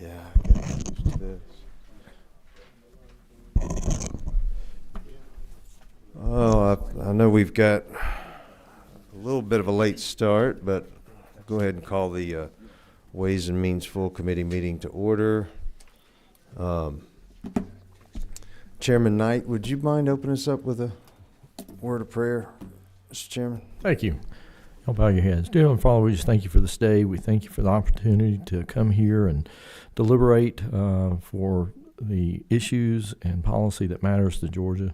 Yeah, I got used to this. Oh, I know we've got a little bit of a late start, but go ahead and call the Ways and Means Full Committee meeting to order. Chairman Knight, would you mind opening us up with a word of prayer, Mr. Chairman? Thank you. Y'all bow your heads. Dear Heavenly Father, we just thank you for this day. We thank you for the opportunity to come here and deliberate for the issues and policy that matters to Georgia.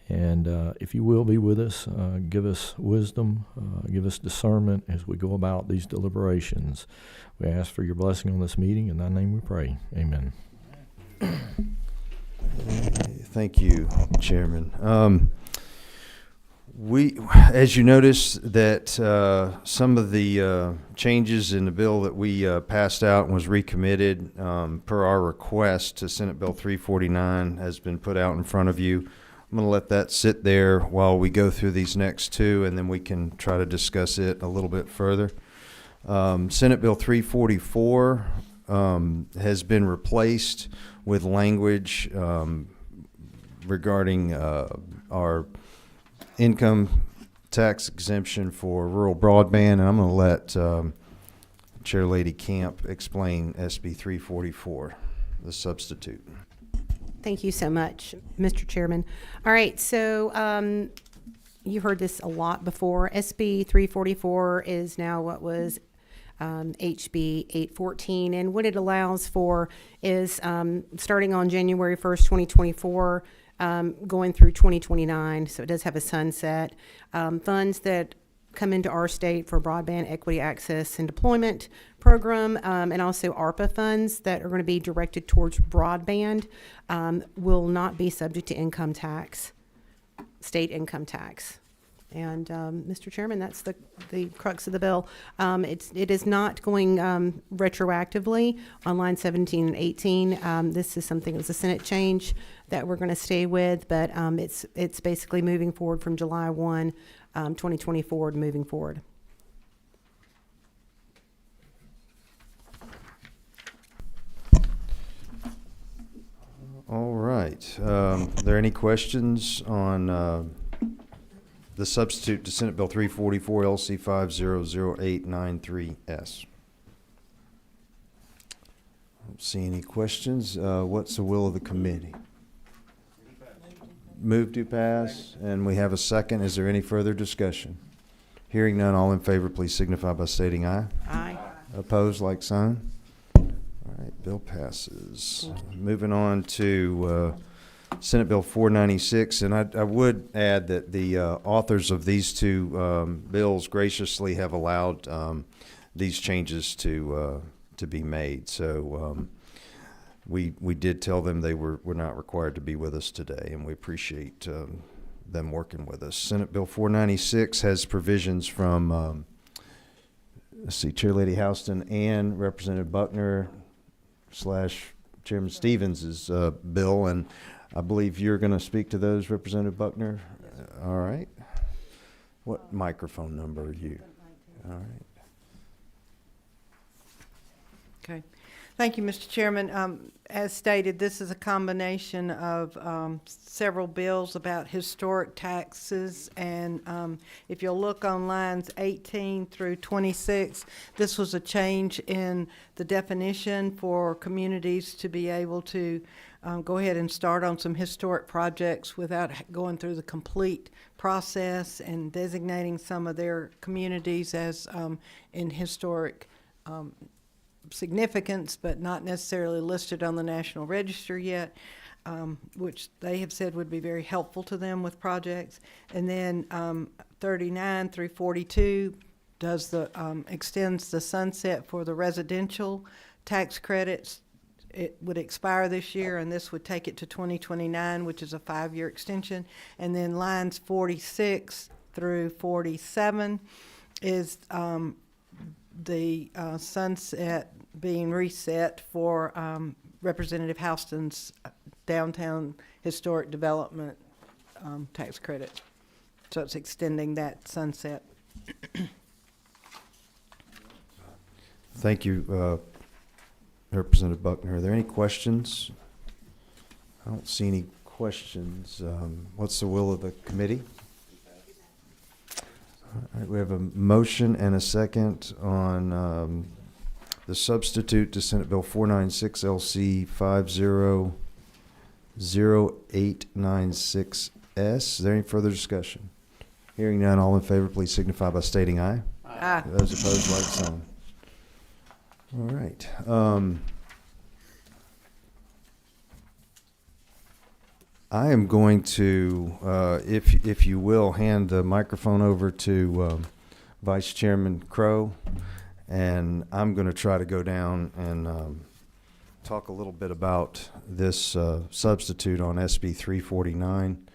And if you will be with us, give us wisdom, give us discernment as we go about these deliberations. We ask for your blessing on this meeting. In thy name we pray. Amen. Thank you, Chairman. As you notice, that some of the changes in the bill that we passed out and was recommitted per our request to Senate Bill 349 has been put out in front of you. I'm going to let that sit there while we go through these next two, and then we can try to discuss it a little bit further. Senate Bill 344 has been replaced with language regarding our income tax exemption for rural broadband, and I'm going to let Chair Lady Camp explain SB 344, the substitute. Thank you so much, Mr. Chairman. All right, so you heard this a lot before. SB 344 is now what was HB 814, and what it allows for is starting on January 1st, 2024, going through 2029, so it does have a sunset. Funds that come into our state for broadband equity access and deployment program, and also ARPA funds that are going to be directed towards broadband, will not be subject to income tax, state income tax. And Mr. Chairman, that's the crux of the bill. It is not going retroactively on line 17 and 18. This is something that was a Senate change that we're going to stay with, but it's basically moving forward from July 1, 2024 moving forward. All right. Are there any questions on the substitute to Senate Bill 344 LC 500893S? Don't see any questions. What's the will of the committee? Move to pass, and we have a second. Is there any further discussion? Hearing none, all in favor, please signify by stating aye. Aye. Opposed, like sign. All right, bill passes. Moving on to Senate Bill 496, and I would add that the authors of these two bills graciously have allowed these changes to be made. So we did tell them they were not required to be with us today, and we appreciate them working with us. Senate Bill 496 has provisions from let's see, Chair Lady Houston and Representative Buckner / Chairman Stevens' bill, and I believe you're going to speak to those, Representative Buckner. All right. What microphone number are you? All right. Okay. Thank you, Mr. Chairman. As stated, this is a combination of several bills about historic taxes, and if you'll look on lines 18 through 26, this was a change in the definition for communities to be able to go ahead and start on some historic projects without going through the complete process, and designating some of their communities as in historic significance, but not necessarily listed on the National Register yet, which they have said would be very helpful to them with projects. And then 39 through 42 does the extends the sunset for the residential tax credits. It would expire this year, and this would take it to 2029, which is a 5-year extension. And then lines 46 through 47 is the sunset being reset for Representative Houston's downtown historic development tax credit. So it's extending that sunset. Thank you, Representative Buckner. Are there any questions? I don't see any questions. What's the will of the committee? All right, we have a motion and a second on the substitute to Senate Bill 496 LC 500896S. Is there any further discussion? Hearing none, all in favor, please signify by stating aye. Aye. Those opposed, like sign. All right. I am going to, if you will, hand the microphone over to Vice Chairman Crow, and I'm going to try to go down and talk a little bit about this substitute on SB 349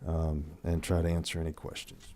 and try to answer any questions.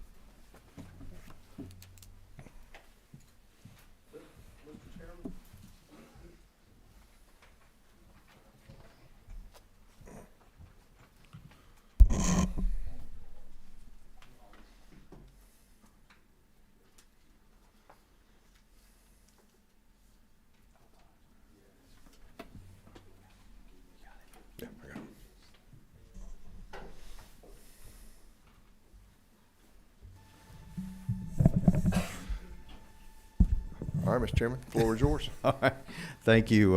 All right, Mr. Chairman, floor is yours. All right. Thank you,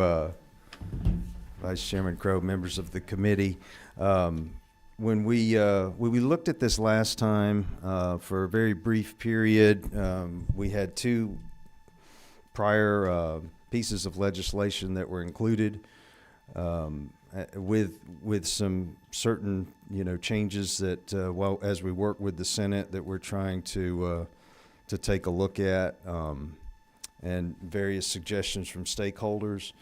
Vice Chairman Crow, members of the committee. When we looked at this last time for a very brief period, we had two prior pieces of legislation that were included with some certain changes that well, as we work with the Senate, that we're trying to take a look at. And various suggestions from stakeholders.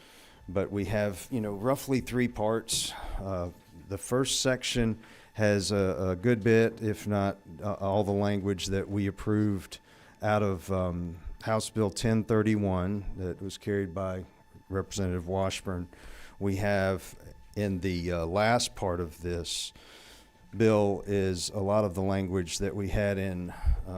But we have, roughly three parts. The first section has a good bit, if not all the language that we approved out of House Bill 1031 that was carried by Representative Washburn. We have in the last part of this bill is a lot of the language that we had in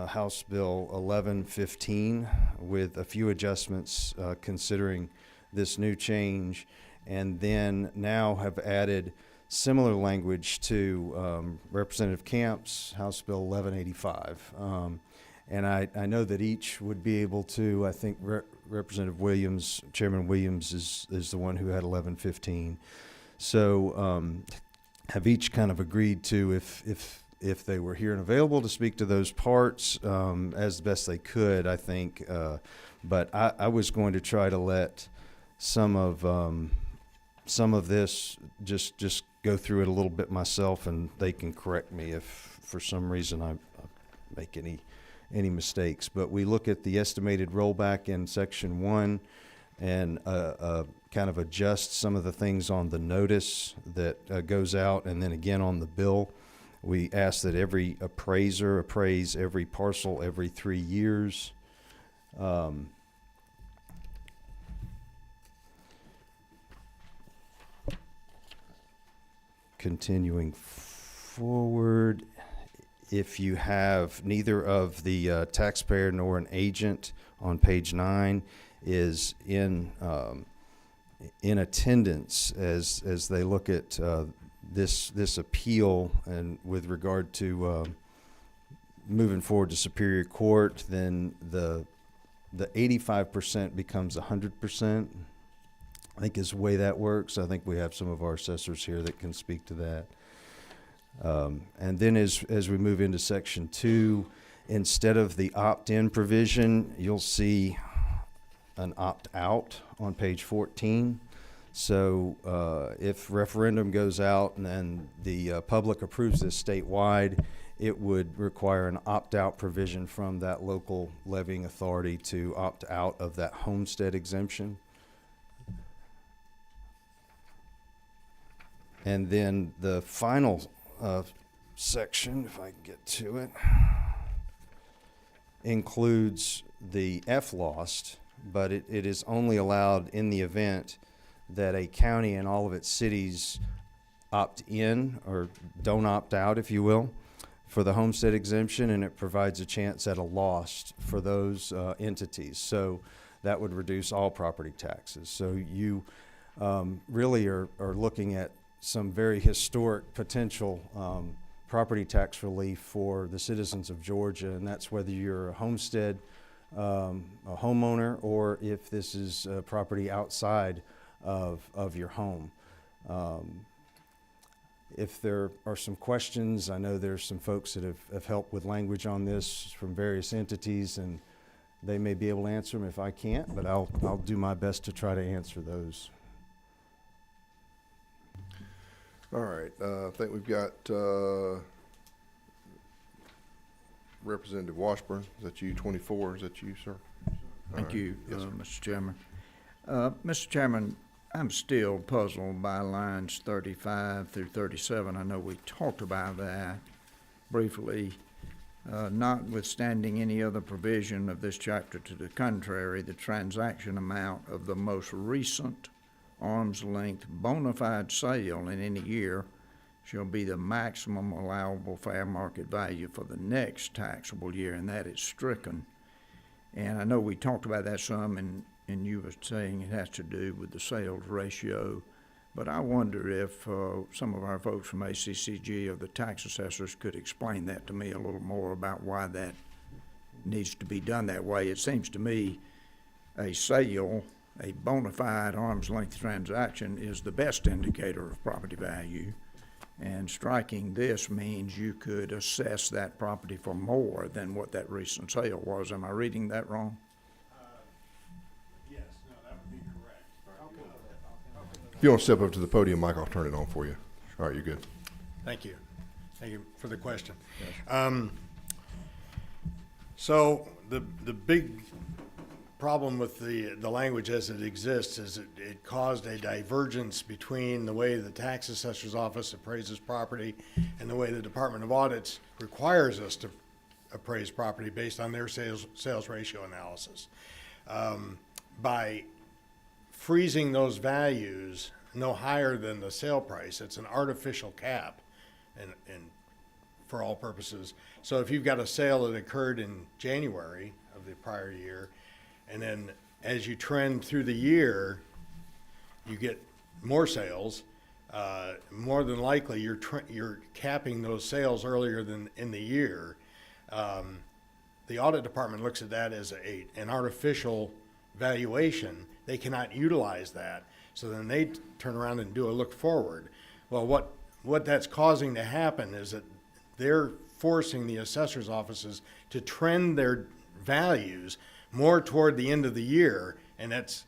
House Bill 1115 with a few adjustments considering this new change, and then now have added similar language to Representative Camp's House Bill 1185. And I know that each would be able to, I think Representative Williams, Chairman Williams is the one who had 1115. So have each kind of agreed to, if they were here and available, to speak to those parts as best they could, I think. But I was going to try to let some of this just go through it a little bit myself, and they can correct me if for some reason I make any mistakes. But we look at the estimated rollback in Section 1 and kind of adjust some of the things on the notice that goes out, and then again on the bill. We ask that every appraiser appraise every parcel every 3 years. Continuing forward, if you have neither of the taxpayer nor an agent on page 9 is in attendance as they look at this appeal, and with regard to moving forward to Superior Court, then the 85% becomes 100%. I think is the way that works. I think we have some of our assessors here that can speak to that. And then as we move into Section 2, instead of the opt-in provision, you'll see an opt-out on page 14. So if referendum goes out and then the public approves this statewide, it would require an opt-out provision from that local levying authority to opt out of that homestead exemption. And then the final section, if I can get to it, includes the FLOST, but it is only allowed in the event that a county and all of its cities opt in or don't opt out, if you will, for the homestead exemption, and it provides a chance at a loss for those entities. So that would reduce all property taxes. So you really are looking at some very historic potential property tax relief for the citizens of Georgia, and that's whether you're a homestead, a homeowner, or if this is property outside of your home. If there are some questions, I know there's some folks that have helped with language on this from various entities, and they may be able to answer them if I can't, but I'll do my best to try to answer those. All right, I think we've got Representative Washburn. Is that you, 24? Is that you, sir? Thank you, Yes, sir. Mr. Chairman. Mr. Chairman, I'm still puzzled by lines 35 through 37. I know we talked about that briefly. Notwithstanding any other provision of this chapter to the contrary, the transaction amount of the most recent arm's length bona fide sale in any year shall be the maximum allowable fair market value for the next taxable year, and that is stricken. And I know we talked about that some, and you were saying it has to do with the sales ratio, but I wonder if some of our folks from ACCG or the tax assessors could explain that to me a little more about why that needs to be done that way. It seems to me a sale, a bona fide arm's length transaction, is the best indicator of property value. And striking this means you could assess that property for more than what that recent sale was. Am I reading that wrong? Yes, no, that would be correct. If you want to step up to the podium, Mike, I'll turn it on for you. All right, you're good. Thank you. Thank you for the question. So the big problem with the language as it exists is it caused a divergence between the way the tax assessor's office appraises property and the way the Department of Audits requires us to appraise property based on their sales ratio analysis. By freezing those values no higher than the sale price, it's an artificial cap and for all purposes. So if you've got a sale that occurred in January of the prior year, and then as you trend through the year, you get more sales, more than likely you're capping those sales earlier than in the year. The audit department looks at that as an artificial valuation. They cannot utilize that. So then they turn around and do a look forward. Well, what that's causing to happen is that they're forcing the assessor's offices to trend their values more toward the end of the year, and it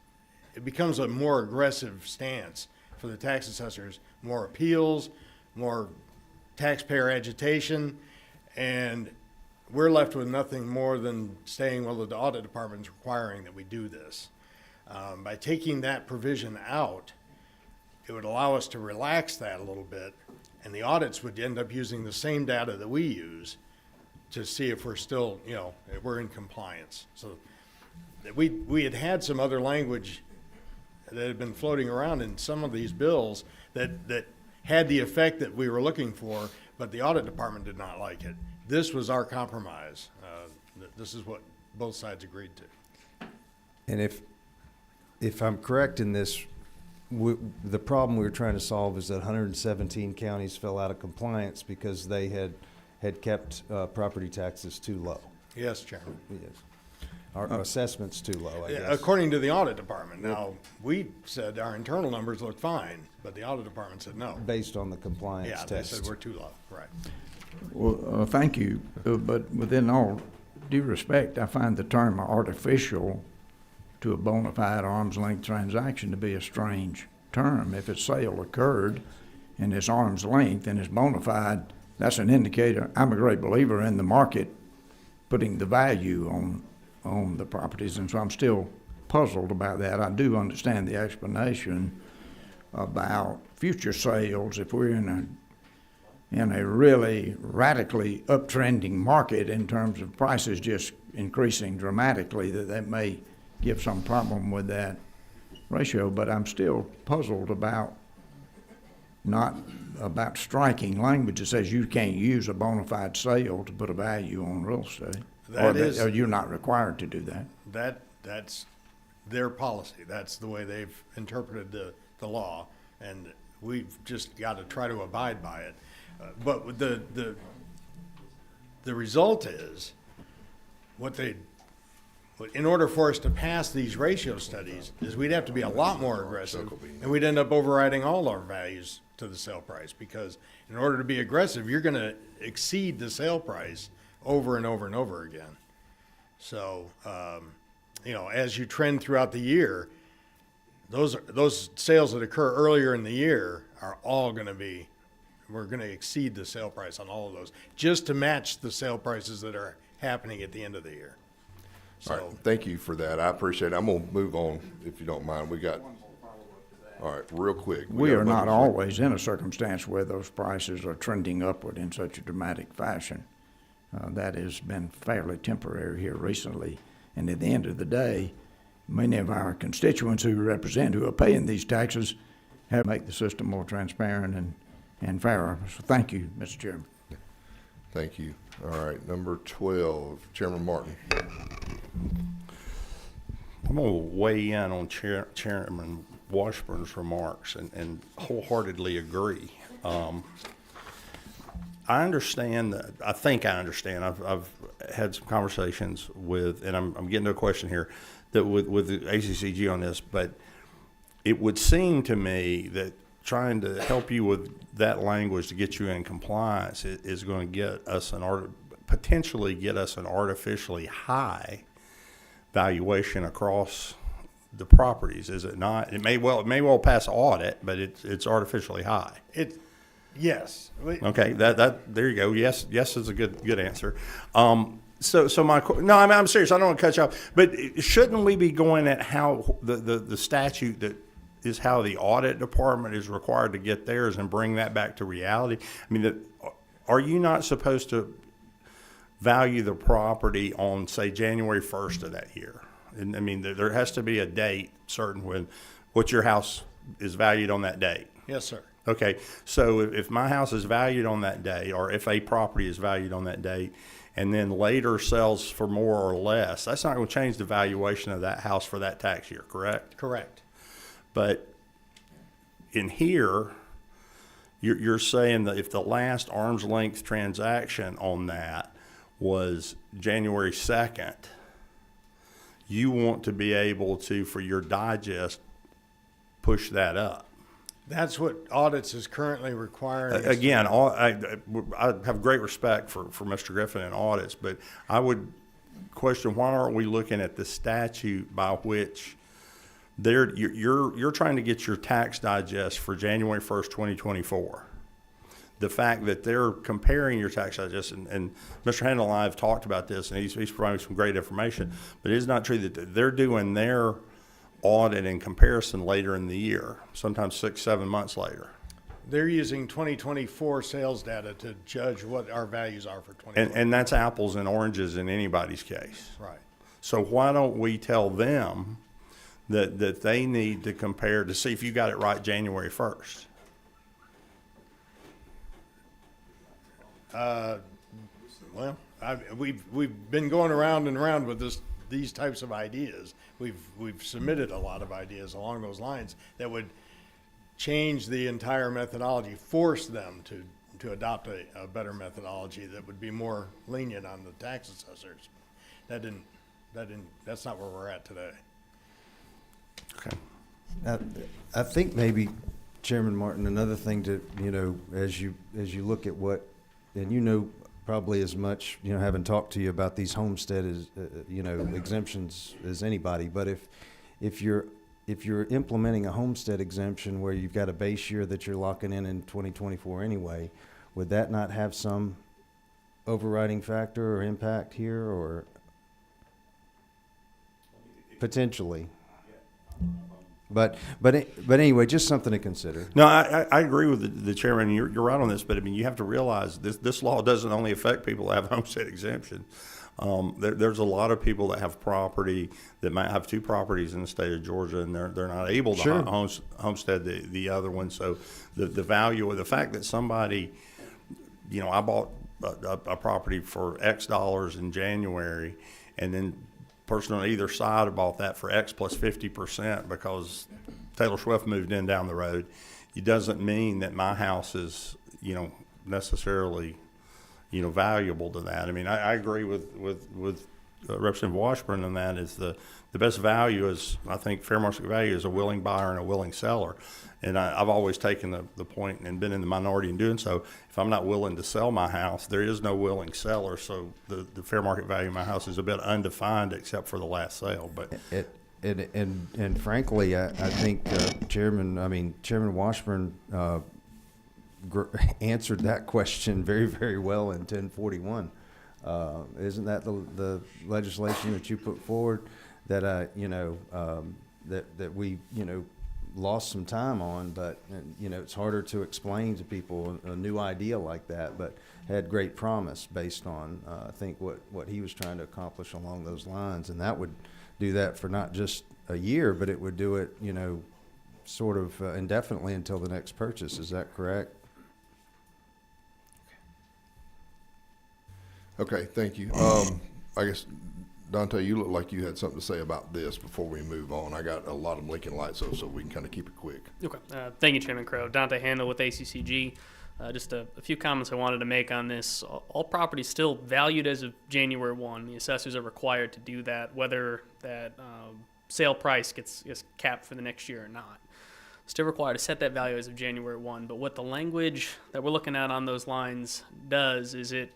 becomes a more aggressive stance for the tax assessors. More appeals, more taxpayer agitation, and we're left with nothing more than saying, well, the audit department's requiring that we do this. By taking that provision out, it would allow us to relax that a little bit, and the audits would end up using the same data that we use to see if we're still, if we're in compliance. So we had some other language that had been floating around in some of these bills that had the effect that we were looking for, but the audit department did not like it. This was our compromise. This is what both sides agreed to. And if I'm correct in this, the problem we were trying to solve is that 117 counties fell out of compliance because they had kept property taxes too low. Yes, Chairman. Yes. Our assessment's too low, I Yeah, guess. according to the audit department. Now, we said our internal numbers look fine, but the audit department said no. Based on the compliance Yeah, they test. said we're too low, right. Well, thank you, but within all due respect, I find the term artificial to a bona fide arm's length transaction to be a strange term. If a sale occurred and it's arm's length and it's bona fide, that's an indicator. I'm a great believer in the market putting the value on the properties, and so I'm still puzzled about that. I do understand the explanation about future sales. If we're in a really radically uptrending market in terms of prices just increasing dramatically, that may give some problem with that ratio, but I'm still puzzled about striking language that says you can't use a bona fide sale to put a value on real estate. That is- or you're not required to do that. That's their policy. That's the way they've interpreted the law, and we've just got to try to abide by it. But the result is in order for us to pass these ratio studies, is we'd have to be a lot more aggressive, and we'd end up overriding all our values to the sale price, because in order to be aggressive, you're going to exceed the sale price over and over and over again. So, as you trend throughout the year, those sales that occur earlier in the year are all going to be, we're going to exceed the sale price on all of those, just to match the sale prices that are happening at the end of the year. All right, thank you for that. I appreciate it. I'm gonna move on, if you don't mind. All right, real quick. We got a are not motion. always in a circumstance where those prices are trending upward in such a dramatic fashion. That has been fairly temporary here recently. And at the end of the day, many of our constituents who we represent, who are paying these taxes, have to make the system more transparent and fairer. So thank you, Mr. Chairman. Thank you. All right, number 12, Chairman Martin. I'm going to weigh in on Chairman Washburn's remarks and wholeheartedly agree. I understand that. I think I understand. I've had some conversations with, and I'm getting to a question here, that with the ACCG on this, but it would seem to me that trying to help you with that language to get you in compliance is going to get us potentially get us an artificially high valuation across the properties, is it not? It may well pass audit, but it's artificially high. Yes. Okay, there you go. Yes is a good answer. I'm serious. I don't want to cut you off, but shouldn't we be going at how the statute that is how the audit department is required to get theirs and bring that back to reality? I mean, are you not supposed to value the property on, say, January 1st of that year? And I mean, there has to be a date certain when what your house is valued on that date. Yes, sir. Okay, so if my house is valued on that day, or if a property is valued on that date, and then later sells for more or less, that's not going to change the valuation of that house for that tax year, correct? Correct. But in here, you're saying that if the last arm's length transaction on that was January 2nd, you want to be able to, for your digest, push that up. That's what audits is currently requiring. Again, I have great respect for Mr. Griffin and audits, but I would question, why aren't we looking at the statute by which you're trying to get your tax digest for January 1st, 2024. The fact that they're comparing your tax digest, and Mr. Handel and I have talked about this, and he's providing some great information, but it is not true that they're doing their audit and comparison later in the year, sometimes 6-7 months later. They're using 2024 sales data to judge what our values are for 2024. And that's apples and oranges in anybody's case. Right. So why don't we tell them that they need to compare to see if you got it right January 1st? Well, we've been going around and around with these types of ideas. We've submitted a lot of ideas along those lines that would change the entire methodology, force them to adopt a better methodology that would be more lenient on the tax assessors. That's not where we're at today. Okay. I think maybe, Chairman Martin, another thing to, as you look at what, and probably as much, having talked to you about these homestead exemptions as anybody, but if you're implementing a homestead exemption where you've got a base year that you're locking in 2024 anyway, would that not have some overriding factor or impact here, or potentially? But anyway, just something to consider. No, I agree with the chairman. You're right on this, but I mean, you have to realize this law doesn't only affect people that have homestead exemption. There's a lot of people that have property that might have two properties in the state of Georgia, and they're not able to Sure. homestead the other one. So the value of the fact that somebody, I bought a property for X dollars in January, and then person on either side bought that for X plus 50% because Taylor Swift moved in down the road, it doesn't mean that my house is, necessarily, valuable to that. I mean, I agree with Representative Washburn on that. Is the best value is, I think, fair market value is a willing buyer and a willing seller. And I've always taken the point and been in the minority in doing so. If I'm not willing to sell my house, there is no willing seller. So the fair market value of my house is a bit undefined except for the last sale. But And frankly, I think Chairman Washburn answered that question very, very well in 1041. Isn't that the legislation that you put forward that that we lost some time on, but it's harder to explain to people a new idea like that, but had great promise based on I think what he was trying to accomplish along those lines, and that would do that for not just a year, but it would do it sort of indefinitely until the next purchase. Is that correct? Okay, thank you. I guess, Dante, you look like you had something to say about this before we move on. I got a lot of blinking lights, so we can kind of keep it quick. Okay. Thank you, Chairman Crow. Dante Handel with ACCG. Just a few comments I wanted to make on this. All property still valued as of January 1. The assessors are required to do that, whether that sale price gets capped for the next year or not. Still required to set that value as of January 1. But what the language that we're looking at on those lines does is it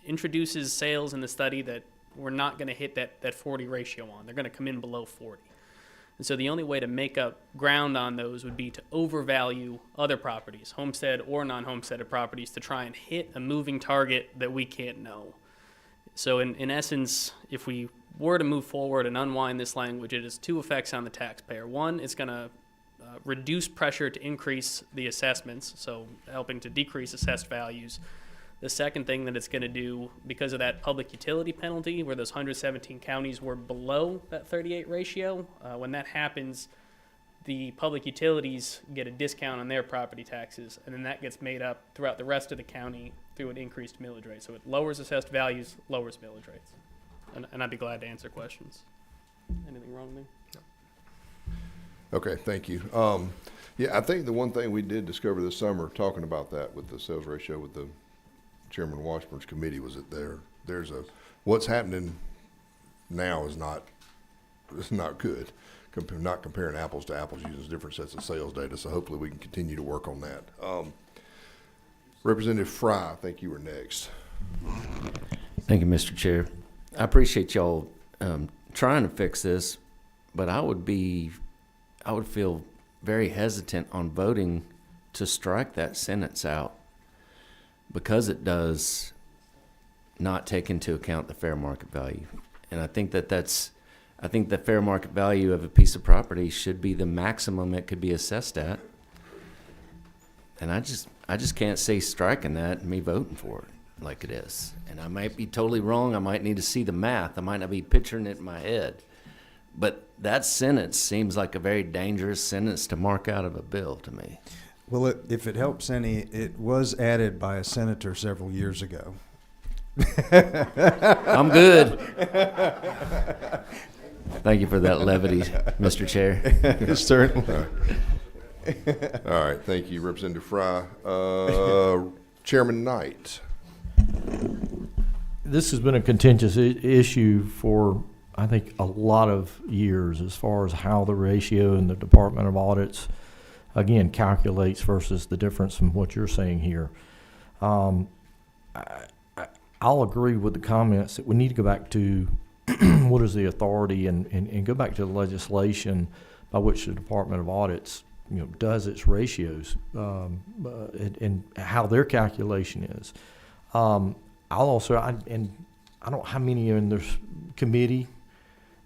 introduces sales in the study that we're not going to hit that 40 ratio on. They're going to come in below 40. And so the only way to make up ground on those would be to overvalue other properties, homestead or non-homesteaded properties, to try and hit a moving target that we can't know. So in essence, if we were to move forward and unwind this language, it has two effects on the taxpayer. One, it's going to reduce pressure to increase the assessments, so helping to decrease assessed values. The second thing that it's going to do, because of that public utility penalty, where those 117 counties were below that 38 ratio, when that happens, the public utilities get a discount on their property taxes, and then that gets made up throughout the rest of the county through an increased millage rate. So it lowers assessed values, lowers millage rates. And I'd be glad to answer questions. Anything wrong with me? No. Okay, thank you. Yeah, I think the one thing we did discover this summer, talking about that with the sales ratio with the Chairman Washburn's committee, was that there's what's happening now is not good. Not comparing apples to apples, using different sets of sales data. So hopefully we can continue to work on that. Representative Fry, I think you were next. Thank you, Mr. Chair. I appreciate y'all trying to fix this, but I would feel very hesitant on voting to strike that sentence out, because it does not take into account the fair market value. And I think I think the fair market value of a piece of property should be the maximum it could be assessed at. And I just can't say striking that and me voting for it like it is. And I might be totally wrong. I might need to see the math. I might not be picturing it in my head. But that sentence seems like a very dangerous sentence to mark out of a bill to me. Well, if it helps any, it was added by a senator several years ago. I'm good. Thank you for that levity, Mr. Chair. Certainly. All right, thank you, Representative Fry. Chairman Knight. This has been a contentious issue for, I think, a lot of years, as far as how the ratio in the Department of Audits, again, calculates versus the difference from what you're saying here. I'll agree with the comments that we need to go back to what is the authority and go back to the legislation by which the Department of Audits does its ratios and how their calculation is. I'll also, I don't know how many are in this committee,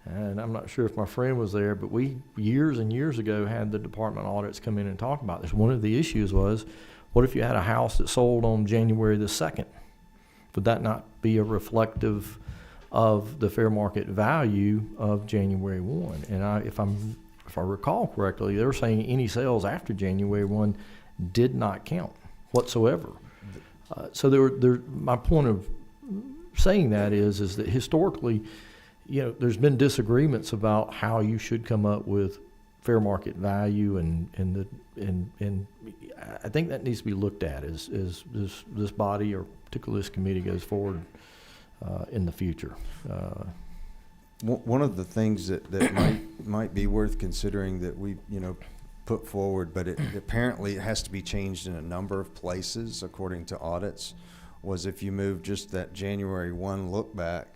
and I'm not sure if my friend was there, but we years and years ago had the Department of Audits come in and talk about this. One of the issues was, what if you had a house that sold on January the 2nd? Would that not be a reflective of the fair market value of January 1? And if I recall correctly, they were saying any sales after January 1 did not count whatsoever. So my point of saying that is that historically, there's been disagreements about how you should come up with fair market value, and I think that needs to be looked at as this body, or particularly this committee, goes forward in the future. One of the things that might be worth considering that we, put forward, but apparently it has to be changed in a number of places according to audits, was if you move just that January 1 look back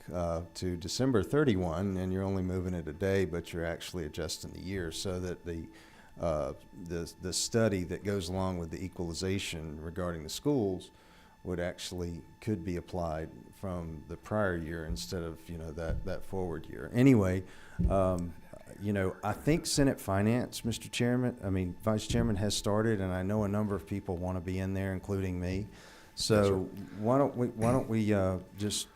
to December 31, and you're only moving it a day, but you're actually adjusting the year, so that the study that goes along with the equalization regarding the schools could be applied from the prior year instead of that forward year. Anyway, I think Senate Finance, Vice Chairman, has started, and I know a number of people want to be in there, including me. So why don't we just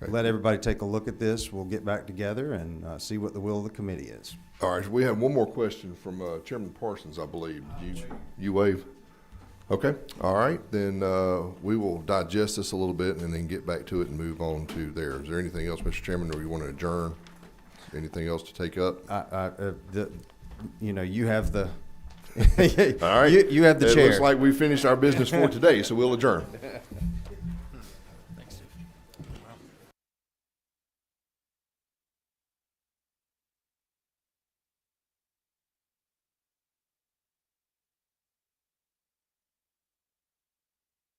let everybody take a look at this? We'll get back together and see what the will of the committee is. All right, we have one more question from Chairman Parsons, I believe. You wave? Okay, all right, then we will digest this a little bit and then get back to it and move on to there. Is there anything else, Mr. Chairman, or you want to adjourn? Anything else to take up? You have the all right. you have the chair. It looks like we finished our business for today, so we'll adjourn.